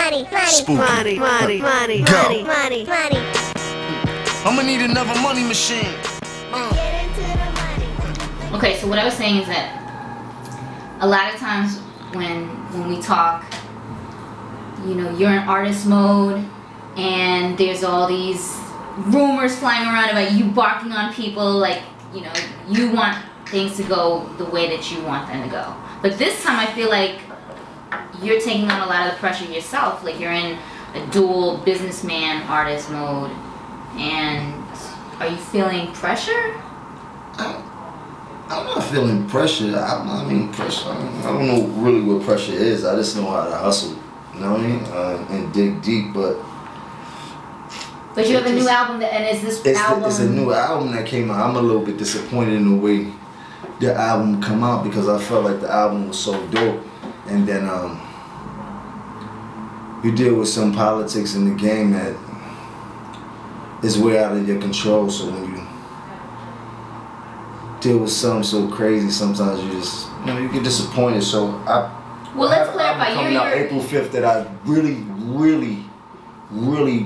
Spooky. Go. I'ma need another money machine. Okay, so what I was saying is that a lot of times when we talk, you know, you're in artist mode and there's all these rumors flying around about you barking on people, like, you know, you want things to go the way that you want them to go. But this time I feel like you're taking on a lot of the pressure yourself. Like, you're in a dual businessman artist mode. And are you feeling pressure? I'm not feeling pressure. I mean, pressure. I don't know really what pressure is. I just know how to hustle. You know what I mean? And dig deep, but you have a new album, and is this album? It's a new album that came out. I'm a little bit disappointed in the way the album come out because I felt like the album was so dope, and then you deal with some politics in the game that is way out of your control. So when you deal with something so crazy, sometimes you just, you know, you get disappointed. So let's clarify. Coming out April 5th that I really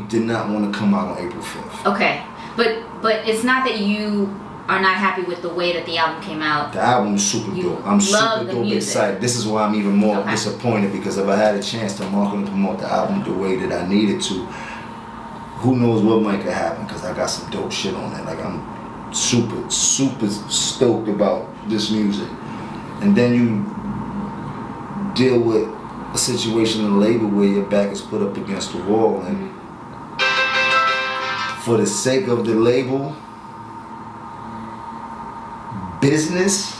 did not want to come out on April 5th. Okay, but it's not that you are not happy with the way that the album came out. The album is super dope. I'm super dope excited. This is why I'm even more disappointed, because if I had a chance to market and promote the album the way that I needed to, who knows what might could happen, because I got some dope shit on it. Like, I'm super stoked about this music. And then you deal with a situation in the label where your back is put up against the wall, and for the sake of the label business,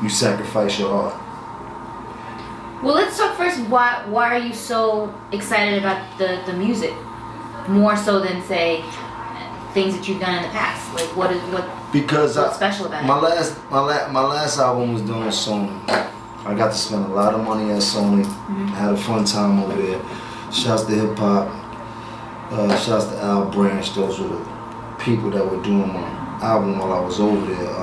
you sacrifice your art. Well, let's talk first. Why are you so excited about the music, more so than, say, things that you've done in the past? Like, what's special about it? My last album was done with Sony. I got to spend a lot of money at Sony. I had a fun time over there. Shouts to Hip Hop. Shouts to Al Branch. Those were the people that were doing my album while I was over there.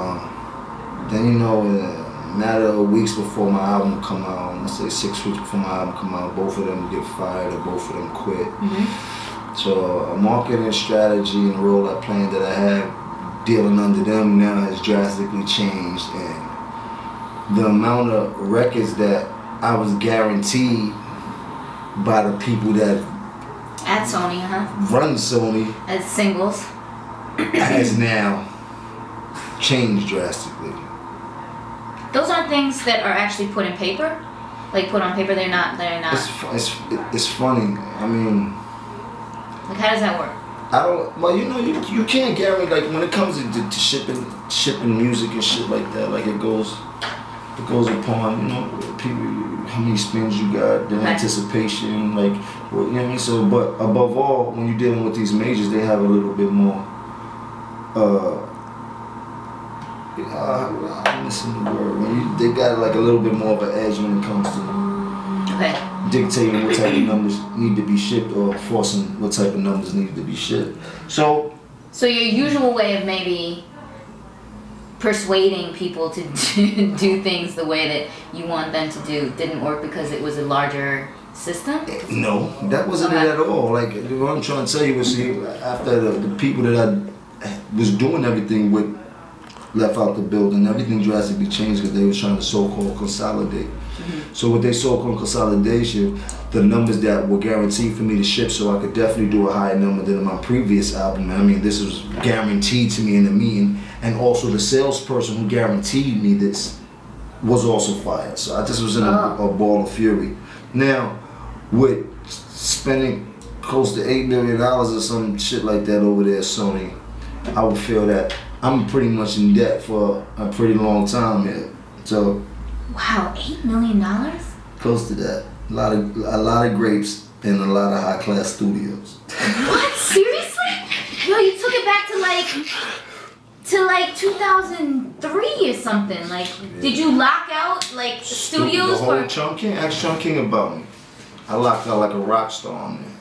Then, you know, in a matter of weeks before my album come out, let's say 6 weeks before my album come out, both of them get fired or both of them quit. So a marketing strategy and role I played that I had dealing under them now has drastically changed, and the amount of records that I was guaranteed by the people that at Sony, run Sony as singles has now changed drastically. Those aren't things that are actually put in paper, like put on paper. They're not. It's funny. I mean, like, how does that work? I don't. Well, you know, you can't guarantee, like, when it comes to shipping music and shit like that. Like, it goes upon, you know, people, how many spins you got, the anticipation, like, well, you know what I mean. So, but above all, when you're dealing with these majors, they have a little bit more. I'm missing the word. They got like a little bit more of an edge when it comes to dictating what type of numbers need to be shipped or forcing what type of numbers need to be shipped. So your usual way of maybe persuading people to do things the way that you want them to do didn't work because it was a larger system? No, that wasn't it at all. Like, what I'm trying to tell you was, after the people that I was doing everything with left out the building, everything drastically changed because they were trying to so-called consolidate. So with their so-called consolidation, the numbers that were guaranteed for me to ship, so I could definitely do a higher number than my previous album. I mean, this was guaranteed to me in the meeting, and also the salesperson who guaranteed me this was also fired. So I just was in a ball of fury. Now, with spending close to $8 million or some shit like that over there at Sony, I would feel that I'm pretty much in debt for a pretty long time here. So, wow, $8 million? Close to that. A lot of grapes in a lot of high class studios. What? Seriously? Yo, you took it back to like 2003 or something. Like, did you lock out like studios? The whole Chunk King? Ask Chunk King about me. I locked out like a rock star on there.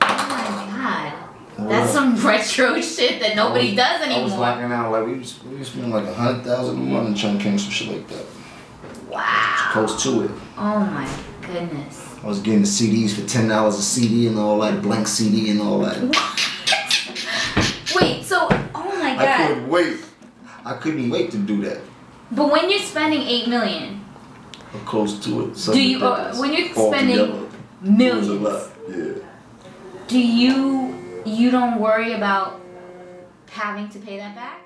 Oh my god. That's some retro shit that nobody does anymore. I was locking out, like, we spend like $100,000 a month in Chunk King, some shit like that. Wow. Close to it. Oh my goodness. I was getting the CDs for $10 a CD and all that, blank CD and all that. Wait, so, oh my God. I couldn't wait to do that. But when you're spending $8 million, Or close to it. do you? When you're spending millions, it was a lot. Yeah. do you don't worry about having to pay that back?